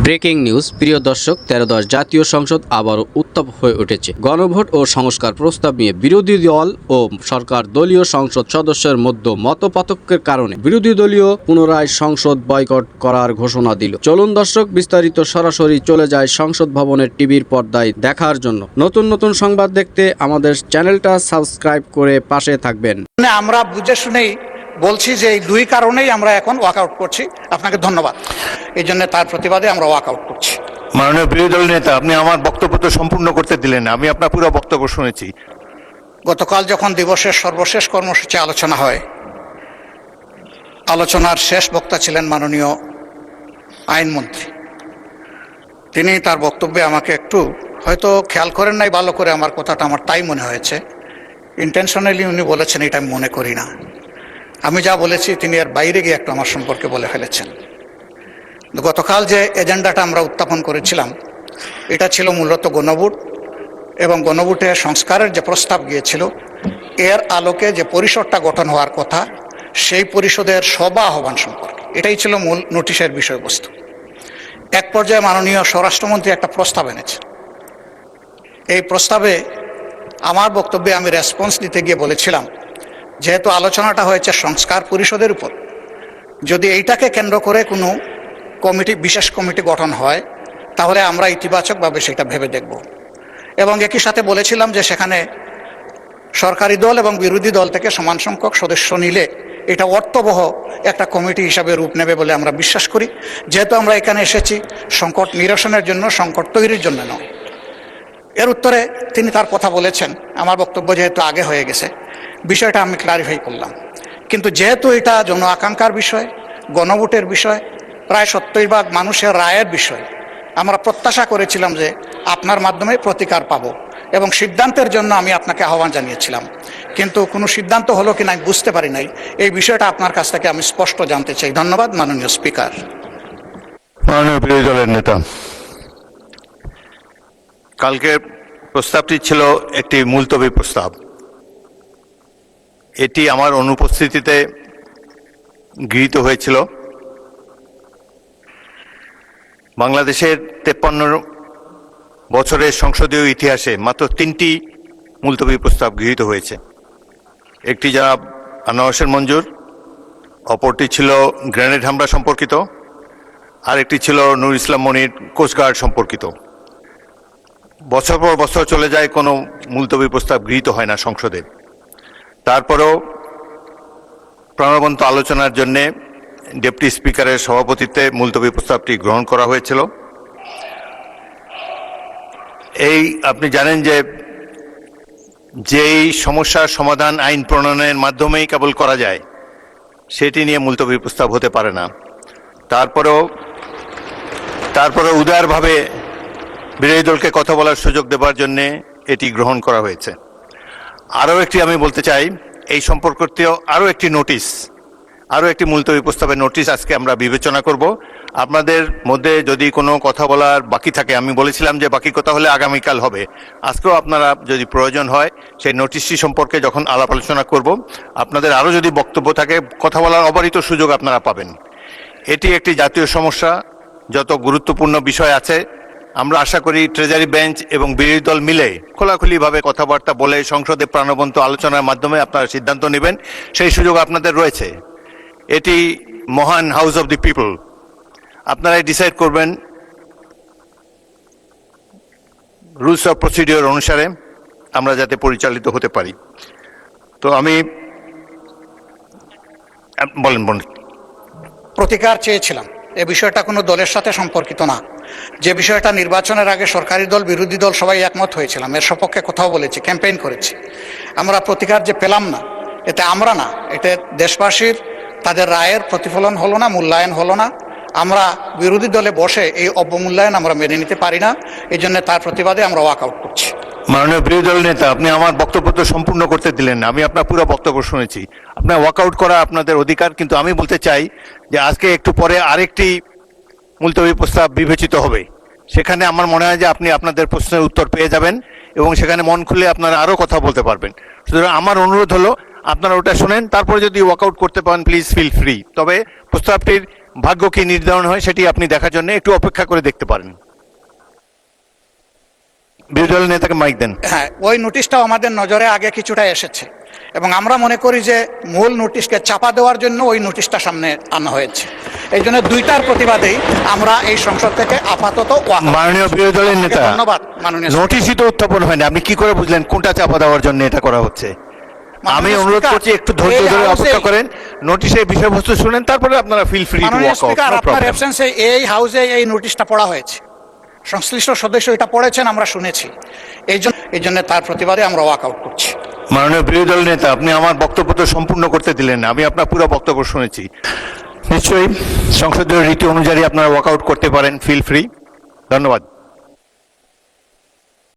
Breaking news. প্রিয় দর্শক, 13-10 জাতীয় সংসদ আবারও উত্তাপ হয়ে উঠেছে। গণভোট ও সংস্কার প্রস্তাব নিয়ে বিরোধী দল ও সরকার দলীয় সংসদ সদস্যের মধ্যে মতপার্থক্যের কারণে বিরোধী দলীয় পুনরায় সংসদ বয়কট করার ঘোষণা দিল। চলুন দর্শক, বিস্তারিত সরাসরি চলে যায় সংসদ ভবনের টিভির পর্দায় দেখার জন্য। নতুন নতুন সংবাদ দেখতে আমাদের চ্যানেলটা সাবস্ক্রাইব করে পাশে থাকবেন। আমরা বুঝে শুনেই বলছি যে এই দুই কারণেই আমরা এখন ওয়াকআউট করছি। আপনাকে ধন্যবাদ। এই জন্য তার প্রতিবাদে আমরা ওয়াকআউট করছি। মাননীয় বিরোধী দল নেতা, আপনি আমার বক্তব্য তো সম্পূর্ণ করতে দিলেন না। আমি আপনার পুরো বক্তব্য শুনেছি। গতকাল যখন দিবসের সর্বশেষ কর্মসূচি আলোচনা হয়, আলোচনার শেষ বক্তা ছিলেন মাননীয় আইনমন্ত্রী। তিনি তার বক্তব্যে আমাকে একটু হয়তো খেয়াল করেন নাই ভালো করে, আমার কথাটা আমার তাই মনে হয়েছে। ইন্টেনশনালি উনি বলেছেন, এটা আমি মনে করি না। আমি যা বলেছি তিনি এর বাইরে গিয়ে একটু আমার সম্পর্কে বলে ফেলেছেন। গতকাল যে এজেন্ডাটা আমরা উত্থাপন করেছিলাম, এটা ছিল মূলত গণভোট এবং গণভোটে সংস্কারের যে প্রস্তাব গিয়েছিল, এর আলোকে যে পরিষদটা গঠন হওয়ার কথা, সেই পরিষদের সভা আহ্বান সম্পর্কে এটাই ছিল মূল নোটিশের বিষয়বস্তু। এক পর্যায়ে মাননীয় স্বরাষ্ট্রমন্ত্রী একটা প্রস্তাব এনেছে। এই প্রস্তাবে আমার বক্তব্যে আমি রেসপন্স দিতে গিয়ে বলেছিলাম, যেহেতু আলোচনাটা হয়েছে সংস্কার পরিষদের উপর, যদি এইটাকে কেন্দ্র করে কোনো কমিটি, বিশেষ কমিটি গঠন হয়, তাহলে আমরা ইতিবাচকভাবে সেটা ভেবে দেখব। এবং একই সাথে বলেছিলাম যে সেখানে সরকারি দল এবং বিরোধী দল থেকে সমান সংখ্যক সদস্য নিলে এটা অর্থবহ একটা কমিটি হিসাবে রূপ নেবে বলে আমরা বিশ্বাস করি। যেহেতু আমরা এখানে এসেছি সংকট নিরসনের জন্য, সংকট তৈরির জন্য নয়। এর উত্তরে তিনি তার কথা বলেছেন। আমার বক্তব্য যেহেতু আগে হয়ে গেছে, বিষয়টা আমি ক্লারিফাই করলাম। কিন্তু যেহেতু এটা জন আকাঙ্ক্ষার বিষয়, গণভোটের বিষয়, প্রায় 70% মানুষের রায়ের বিষয়, আমরা প্রত্যাশা করেছিলাম যে আপনার মাধ্যমে প্রতিকার পাবো এবং সিদ্ধান্তের জন্য আমি আপনাকে আহ্বান জানিয়েছিলাম। কিন্তু কোনো সিদ্ধান্ত হলো কিনা আমি বুঝতে পারি নাই। এই বিষয়টা আপনার কাছ থেকে আমি স্পষ্ট জানতে চাই। ধন্যবাদ মাননীয় স্পিকার। মাননীয় বিরোধী দলের নেতা, কালকের প্রস্তাবটি ছিল একটি মুলতবি প্রস্তাব। এটি আমার অনুপস্থিতিতে গৃহীত হয়েছিল। বাংলাদেশের 53 বছরের সংসদীয় ইতিহাসে মাত্র 3টি মুলতবি প্রস্তাব গৃহীত হয়েছে। একটি জনাব আনোয়ার হোসেন মঞ্জুর, অপরটি ছিল গ্রেনেড হামলা সম্পর্কিত, আর একটি ছিল নূর ইসলাম মনির কোস্টগার্ড সম্পর্কিত। বছর পর বছর চলে যায়, কোনো মুলতবি প্রস্তাব গৃহীত হয় না সংসদে। তারপরেও প্রাণবন্ত আলোচনার জন্যে ডেপুটি স্পিকারের সভাপতিত্বে মুলতবি প্রস্তাবটি গ্রহণ করা হয়েছিল। এই আপনি জানেন যে যেই সমস্যার সমাধান আইন প্রণয়নের মাধ্যমেই কেবল করা যায়, সেটি নিয়ে মুলতবি প্রস্তাব হতে পারে না। তারপরেও উদারভাবে বিরোধী দলকে কথা বলার সুযোগ দেবার জন্যে এটি গ্রহণ করা হয়েছে। আরও একটি আমি বলতে চাই, এই সম্পর্কিত আরও একটি নোটিশ, আরও একটি মুলতবি প্রস্তাবের নোটিশ আজকে আমরা বিবেচনা করব। আপনাদের মধ্যে যদি কোনো কথা বলার বাকি থাকে, আমি বলেছিলাম যে বাকি কথা হলে আগামীকাল হবে, আজকেও আপনারা যদি প্রয়োজন হয় সেই নোটিশটি সম্পর্কে যখন আলাপ আলোচনা করব, আপনাদের আরও যদি বক্তব্য থাকে, কথা বলার অবারিত সুযোগ আপনারা পাবেন। এটি একটি জাতীয় সমস্যা, যত গুরুত্বপূর্ণ বিষয় আছে, আমরা আশা করি ট্রেজারি বেঞ্চ এবং বিরোধী দল মিলে খোলাখুলিভাবে কথাবার্তা বলে সংসদে প্রাণবন্ত আলোচনার মাধ্যমে আপনারা সিদ্ধান্ত নেবেন, সেই সুযোগ আপনাদের রয়েছে। এটি মহান হাউস অব দি পিপল, আপনারাই ডিসাইড করবেন রুলস অফ প্রসিডিওর অনুসারে আমরা যাতে পরিচালিত হতে পারি। তো আমি বলেন। প্রতিকার চেয়েছিলাম। এ বিষয়টা কোনো দলের সাথে সম্পর্কিত না। যে বিষয়টা নির্বাচনের আগে সরকারি দল, বিরোধী দল সবাই একমত হয়েছিলাম, এর সপক্ষে কথাও বলেছি, ক্যাম্পেইন করেছি। আমরা প্রতিকার যে পেলাম না, এতে আমরা না, এতে দেশবাসীর তাদের রায়ের প্রতিফলন হলো না, মূল্যায়ন হলো না। আমরা বিরোধী দলে বসে এই অবমূল্যায়ন আমরা মেনে নিতে পারি না। এই জন্য তার প্রতিবাদে আমরা ওয়াকআউট করছি। মাননীয় বিরোধী দল নেতা, আপনি আমার বক্তব্য তো সম্পূর্ণ করতে দিলেন না। আমি আপনার পুরো বক্তব্য শুনেছি। আপনার ওয়াকআউট করা আপনাদের অধিকার, কিন্তু আমি বলতে চাই যে আজকে একটু পরে আরেকটি মুলতবি প্রস্তাব বিবেচিত হবে। সেখানে আমার মনে হয় যে আপনি আপনাদের প্রশ্নের উত্তর পেয়ে যাবেন এবং সেখানে মন খুলে আপনারা আরও কথা বলতে পারবেন। সুতরাং আমার অনুরোধ হলো আপনারা ওটা শুনেন, তারপরে যদি ওয়াকআউট করতে পারেন প্লিজ ফিল ফ্রি। তবে প্রস্তাবটির ভাগ্য কি নির্ধারণ হয় সেটি আপনি দেখার জন্য একটু অপেক্ষা করে দেখতে পারেন। বিরোধী দলের নেতাকে মাইক দেন। হ্যাঁ, ওই নোটিশটাও আমাদের নজরে আগে কিছুটা এসেছে এবং আমরা মনে করি যে মূল নোটিশকে চাপা দেওয়ার জন্য ওই নোটিশটা সামনে আনা হয়েছে। এই জন্য দুইটার প্রতিবাদেই আমরা এই সংসদ থেকে আপাতত মাননীয় বিরোধী দলের নেতা, ধন্যবাদ মাননীয় নোটিশই তো উত্থাপন হয়নি, আপনি কি করে বুঝলেন কোনটা চাপা দেওয়ার জন্য এটা করা হচ্ছে? আমি অনুরোধ করছি একটু ধৈর্য ধরে অপেক্ষা করেন, নোটিশের বিষয়বস্তু শুনেন, তারপরে আপনারা ফিল ফ্রি টু মাননীয় ওয়াক আউট। স্পিকার, আপনার অ্যাবসেন্সে এই হাউসে এই নোটিশটা পড়া হয়েছে, সংশ্লিষ্ট সদস্য এটা পড়েছেন, আমরা শুনেছি। এই জন্য তার প্রতিবাদে আমরা ওয়াক আউট করছি। মাননীয় বিরোধী দল নেতা, আপনি আমার বক্তব্য তো সম্পূর্ণ করতে দিলেন না, আমি আপনার পুরো বক্তব্য শুনেছি। নিশ্চয়ই সংসদীয় রীতি অনুযায়ী আপনারা ওয়াক আউট করতে পারেন, ফিল ফ্রি। ধন্যবাদ।